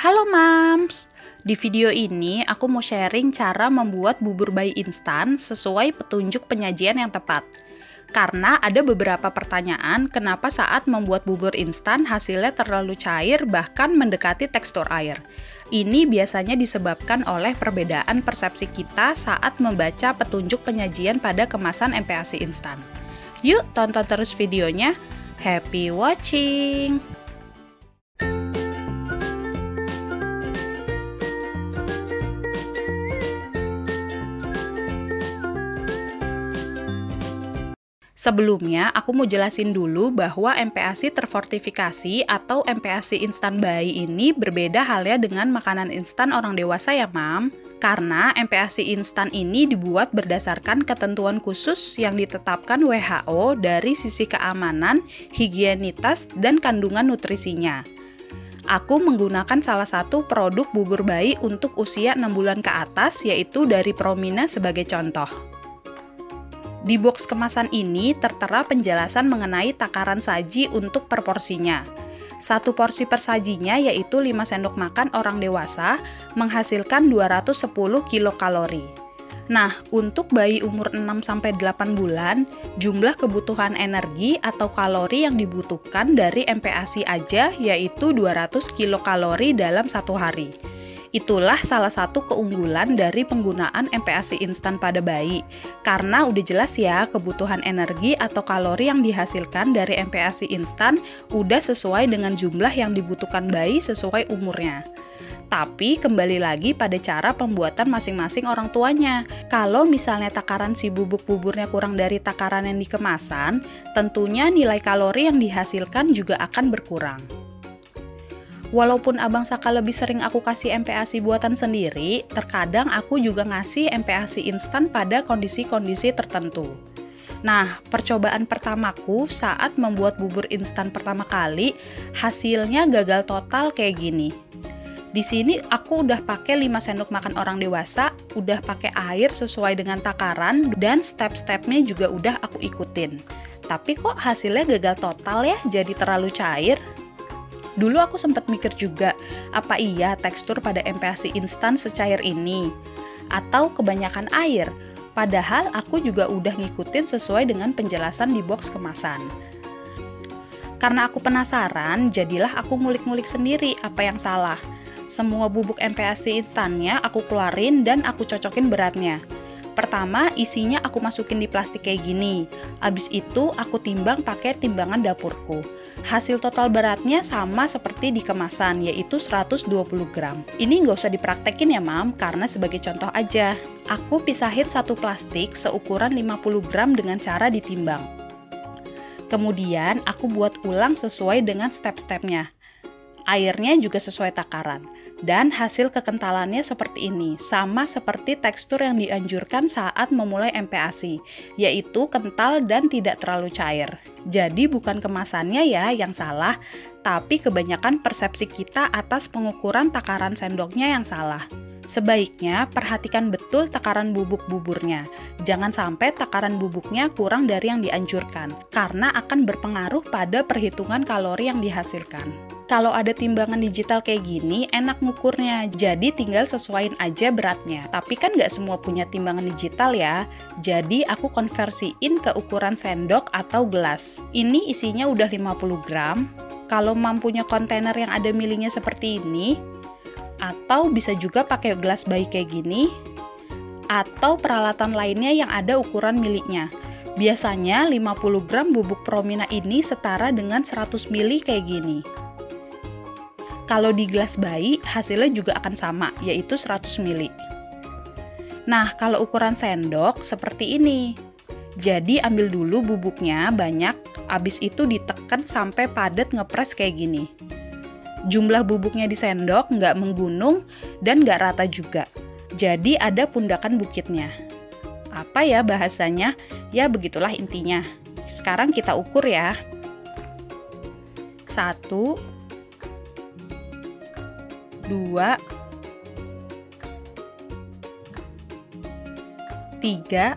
Halo Mams, di video ini aku mau sharing cara membuat bubur bayi instan sesuai petunjuk penyajian yang tepat. Karena ada beberapa pertanyaan kenapa saat membuat bubur instan hasilnya terlalu cair bahkan mendekati tekstur air. Ini biasanya disebabkan oleh perbedaan persepsi kita saat membaca petunjuk penyajian pada kemasan MPASI instan. Yuk tonton terus videonya, happy watching! Sebelumnya, aku mau jelasin dulu bahwa MPASI terfortifikasi atau MPASI instan bayi ini berbeda halnya dengan makanan instan orang dewasa ya, Mam. Karena MPASI instan ini dibuat berdasarkan ketentuan khusus yang ditetapkan WHO dari sisi keamanan, higienitas, dan kandungan nutrisinya. Aku menggunakan salah satu produk bubur bayi untuk usia 6 bulan ke atas, yaitu dari Promina sebagai contoh. Di box kemasan ini tertera penjelasan mengenai takaran saji untuk per porsinya. Satu porsi per sajinya yaitu 5 sendok makan orang dewasa menghasilkan 210 kilokalori. Nah, untuk bayi umur 6-8 bulan, jumlah kebutuhan energi atau kalori yang dibutuhkan dari MPASI aja yaitu 200 kilokalori dalam satu hari. Itulah salah satu keunggulan dari penggunaan MPASI instan pada bayi, karena udah jelas ya kebutuhan energi atau kalori yang dihasilkan dari MPASI instan udah sesuai dengan jumlah yang dibutuhkan bayi sesuai umurnya. Tapi kembali lagi pada cara pembuatan masing-masing orang tuanya. Kalau misalnya takaran si bubuk buburnya kurang dari takaran yang dikemasan, tentunya nilai kalori yang dihasilkan juga akan berkurang. Walaupun Abang Saka lebih sering aku kasih MPASI buatan sendiri, terkadang aku juga ngasih MPASI instan pada kondisi-kondisi tertentu. Nah, percobaan pertamaku saat membuat bubur instan pertama kali, hasilnya gagal total kayak gini. Di sini aku udah pakai 5 sendok makan orang dewasa, udah pakai air sesuai dengan takaran, dan step-stepnya juga udah aku ikutin. Tapi kok hasilnya gagal total ya, jadi terlalu cair? Dulu aku sempat mikir juga, apa iya tekstur pada MPASI instan secair ini? Atau kebanyakan air? Padahal aku juga udah ngikutin sesuai dengan penjelasan di box kemasan. Karena aku penasaran, jadilah aku ngulik-ngulik sendiri apa yang salah. Semua bubuk MPASI instannya aku keluarin dan aku cocokin beratnya. Pertama, isinya aku masukin di plastik kayak gini. Abis itu aku timbang pakai timbangan dapurku. Hasil total beratnya sama seperti di kemasan, yaitu 120 gram. Ini nggak usah dipraktekin ya, Mam, karena sebagai contoh aja. Aku pisahin satu plastik seukuran 50 gram dengan cara ditimbang. Kemudian, aku buat ulang sesuai dengan step-stepnya. Airnya juga sesuai takaran. Dan hasil kekentalannya seperti ini, sama seperti tekstur yang dianjurkan saat memulai MPASI, yaitu kental dan tidak terlalu cair. Jadi bukan kemasannya ya yang salah, tapi kebanyakan persepsi kita atas pengukuran takaran sendoknya yang salah. Sebaiknya perhatikan betul takaran bubuk buburnya. Jangan sampai takaran bubuknya kurang dari yang dianjurkan, karena akan berpengaruh pada perhitungan kalori yang dihasilkan. Kalau ada timbangan digital kayak gini, enak ngukurnya, jadi tinggal sesuaiin aja beratnya. Tapi kan nggak semua punya timbangan digital ya, jadi aku konversiin ke ukuran sendok atau gelas. Ini isinya udah 50 gram, kalau mampunya kontainer yang ada milinya seperti ini, atau bisa juga pakai gelas bayi kayak gini, atau peralatan lainnya yang ada ukuran miliknya. Biasanya 50 gram bubuk Promina ini setara dengan 100 mili kayak gini. Kalau di gelas bayi, hasilnya juga akan sama, yaitu 100 mili. Nah, kalau ukuran sendok seperti ini. Jadi ambil dulu bubuknya banyak, abis itu ditekan sampai padat ngepres kayak gini. Jumlah bubuknya di sendok nggak menggunung dan nggak rata juga. Jadi ada pundakan bukitnya. Apa ya bahasanya? Ya begitulah intinya. Sekarang kita ukur ya. 1, 2, 3,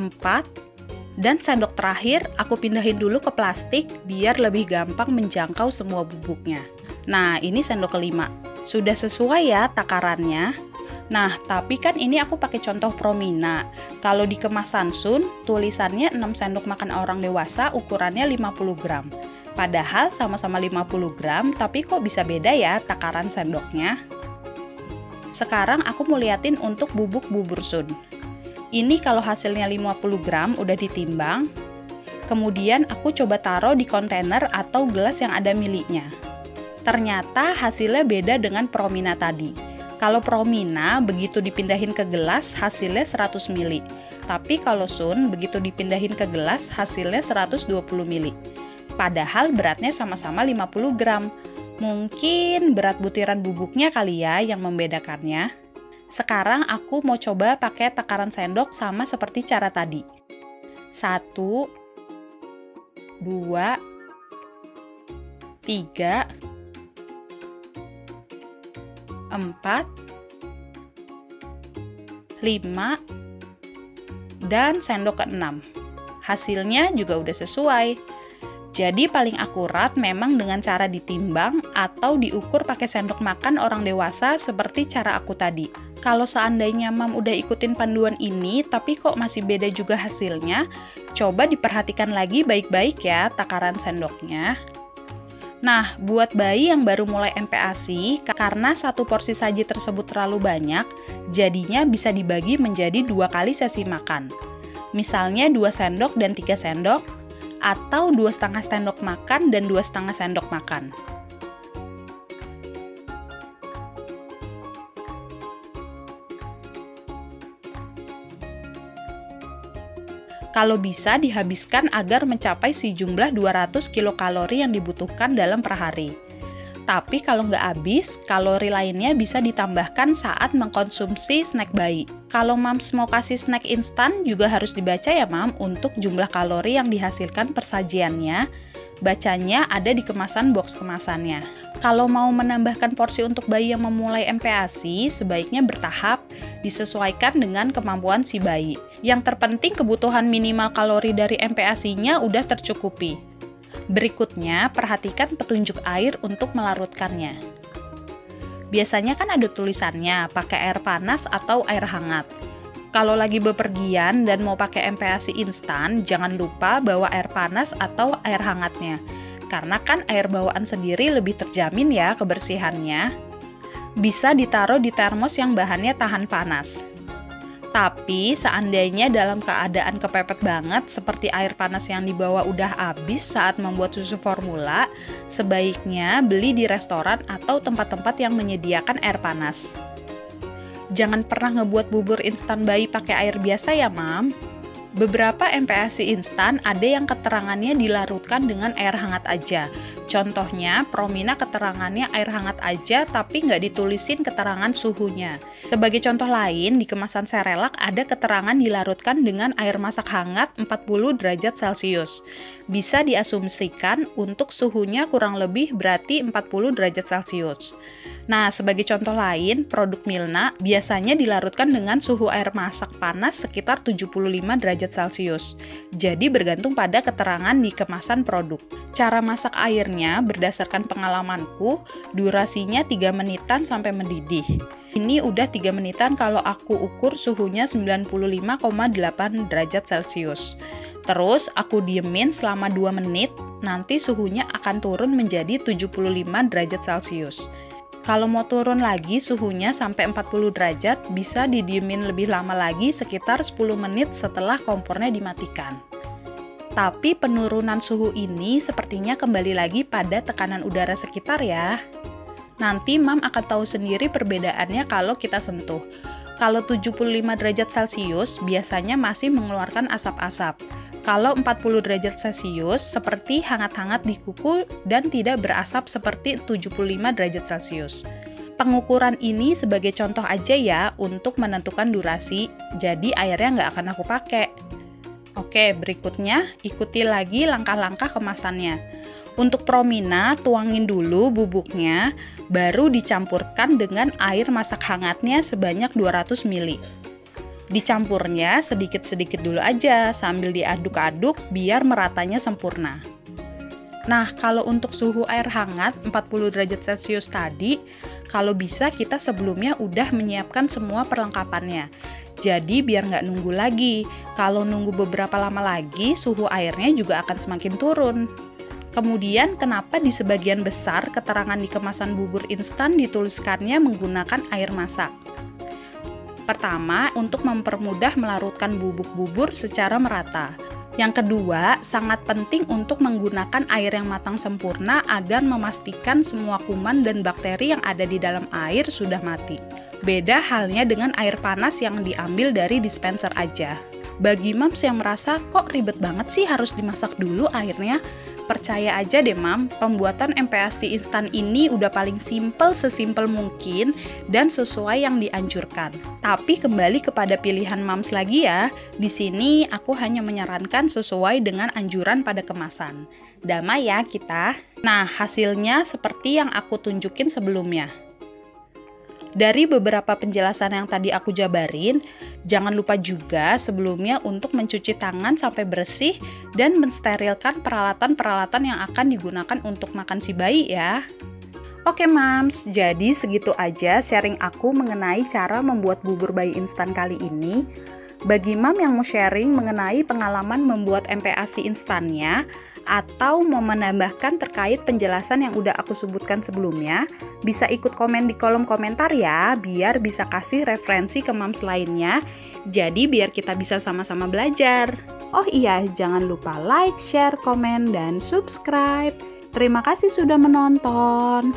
4, dan sendok terakhir aku pindahin dulu ke plastik biar lebih gampang menjangkau semua bubuknya. Nah, ini sendok kelima. Sudah sesuai ya takarannya? Nah, tapi kan ini aku pakai contoh Promina. Kalau di kemasan Sun, tulisannya 6 sendok makan orang dewasa, ukurannya 50 gram. Padahal sama-sama 50 gram, tapi kok bisa beda ya takaran sendoknya? Sekarang aku mau liatin untuk bubuk bubur Sun. Ini kalau hasilnya 50 gram udah ditimbang. Kemudian aku coba taruh di kontainer atau gelas yang ada miliknya. Ternyata hasilnya beda dengan Promina tadi. Kalau Promina begitu dipindahin ke gelas hasilnya 100 ml. Tapi kalau Sun begitu dipindahin ke gelas hasilnya 120 ml. Padahal beratnya sama-sama 50 gram. Mungkin berat butiran bubuknya kali ya yang membedakannya. Sekarang aku mau coba pakai takaran sendok sama seperti cara tadi. 1, 2, 3, 4, 5, dan sendok ke-6. Hasilnya juga udah sesuai. Jadi paling akurat memang dengan cara ditimbang atau diukur pakai sendok makan orang dewasa seperti cara aku tadi. Kalau seandainya Mam udah ikutin panduan ini tapi kok masih beda juga hasilnya, coba diperhatikan lagi baik-baik ya takaran sendoknya. Nah, buat bayi yang baru mulai MPASI, karena satu porsi saji tersebut terlalu banyak, jadinya bisa dibagi menjadi 2 kali sesi makan. Misalnya 2 sendok dan 3 sendok, atau 2,5 sendok makan dan 2,5 sendok makan. Kalau bisa dihabiskan agar mencapai sejumlah 200 kilokalori yang dibutuhkan dalam per hari. Tapi kalau nggak habis, kalori lainnya bisa ditambahkan saat mengkonsumsi snack bayi. Kalau Mams mau kasih snack instan juga harus dibaca ya Mam untuk jumlah kalori yang dihasilkan persajiannya. Bacanya ada di kemasan box kemasannya. Kalau mau menambahkan porsi untuk bayi yang memulai MPASI, sebaiknya bertahap, disesuaikan dengan kemampuan si bayi. Yang terpenting kebutuhan minimal kalori dari MPASI-nya udah tercukupi. Berikutnya, perhatikan petunjuk air untuk melarutkannya. Biasanya kan ada tulisannya, pakai air panas atau air hangat. Kalau lagi bepergian dan mau pakai MPASI instan, jangan lupa bawa air panas atau air hangatnya. Karena kan air bawaan sendiri lebih terjamin ya kebersihannya. Bisa ditaruh di termos yang bahannya tahan panas. Tapi seandainya dalam keadaan kepepet banget seperti air panas yang dibawa udah habis saat membuat susu formula, sebaiknya beli di restoran atau tempat-tempat yang menyediakan air panas. Jangan pernah ngebuat bubur instan bayi pakai air biasa ya, Mam. Beberapa MPASI instan ada yang keterangannya dilarutkan dengan air hangat aja. Contohnya, Promina keterangannya air hangat aja tapi nggak ditulisin keterangan suhunya. Sebagai contoh lain, di kemasan Cerelac ada keterangan dilarutkan dengan air masak hangat 40 derajat Celcius. Bisa diasumsikan untuk suhunya kurang lebih berarti 40 derajat Celcius. Nah, sebagai contoh lain, produk Milna biasanya dilarutkan dengan suhu air masak panas sekitar 75 derajat Celcius. Jadi bergantung pada keterangan di kemasan produk. Cara masak airnya berdasarkan pengalamanku, durasinya 3 menitan sampai mendidih. Ini udah 3 menitan kalau aku ukur suhunya 95,8 derajat Celcius. Terus aku diemin selama 2 menit, nanti suhunya akan turun menjadi 75 derajat Celcius. Kalau mau turun lagi suhunya sampai 40 derajat, bisa didiemin lebih lama lagi sekitar 10 menit setelah kompornya dimatikan. Tapi penurunan suhu ini sepertinya kembali lagi pada tekanan udara sekitar ya. Nanti Mam akan tahu sendiri perbedaannya kalau kita sentuh. Kalau 75 derajat Celcius biasanya masih mengeluarkan asap-asap. Kalau 40 derajat Celcius seperti hangat-hangat di kuku dan tidak berasap seperti 75 derajat Celcius. Pengukuran ini sebagai contoh aja ya untuk menentukan durasi, jadi airnya nggak akan aku pakai. Oke, berikutnya ikuti lagi langkah-langkah kemasannya. Untuk Promina, tuangin dulu bubuknya, baru dicampurkan dengan air masak hangatnya sebanyak 200 ml. Dicampurnya sedikit-sedikit dulu aja sambil diaduk-aduk biar meratanya sempurna. Nah, kalau untuk suhu air hangat 40 derajat Celcius tadi, kalau bisa kita sebelumnya udah menyiapkan semua perlengkapannya. Jadi biar nggak nunggu lagi. Kalau nunggu beberapa lama lagi, suhu airnya juga akan semakin turun. Kemudian, kenapa di sebagian besar keterangan di kemasan bubur instan dituliskannya menggunakan air masak? Pertama, untuk mempermudah melarutkan bubuk bubur secara merata. Yang kedua, sangat penting untuk menggunakan air yang matang sempurna agar memastikan semua kuman dan bakteri yang ada di dalam air sudah mati. Beda halnya dengan air panas yang diambil dari dispenser aja. Bagi moms yang merasa kok ribet banget sih harus dimasak dulu airnya, percaya aja deh mam, pembuatan MPASI instan ini udah paling sesimpel mungkin dan sesuai yang dianjurkan. Tapi kembali kepada pilihan moms lagi ya, di sini aku hanya menyarankan sesuai dengan anjuran pada kemasan. Damai ya kita. Nah, hasilnya seperti yang aku tunjukin sebelumnya. Dari beberapa penjelasan yang tadi aku jabarin, jangan lupa juga sebelumnya untuk mencuci tangan sampai bersih dan mensterilkan peralatan-peralatan yang akan digunakan untuk makan si bayi ya. Oke mams, jadi segitu aja sharing aku mengenai cara membuat bubur bayi instan kali ini. Bagi mam yang mau sharing mengenai pengalaman membuat MPASI instannya, atau mau menambahkan terkait penjelasan yang udah aku sebutkan sebelumnya, bisa ikut komen di kolom komentar ya, biar bisa kasih referensi ke mams lainnya, jadi biar kita bisa sama-sama belajar. Oh iya, jangan lupa like, share, komen, dan subscribe. Terima kasih sudah menonton.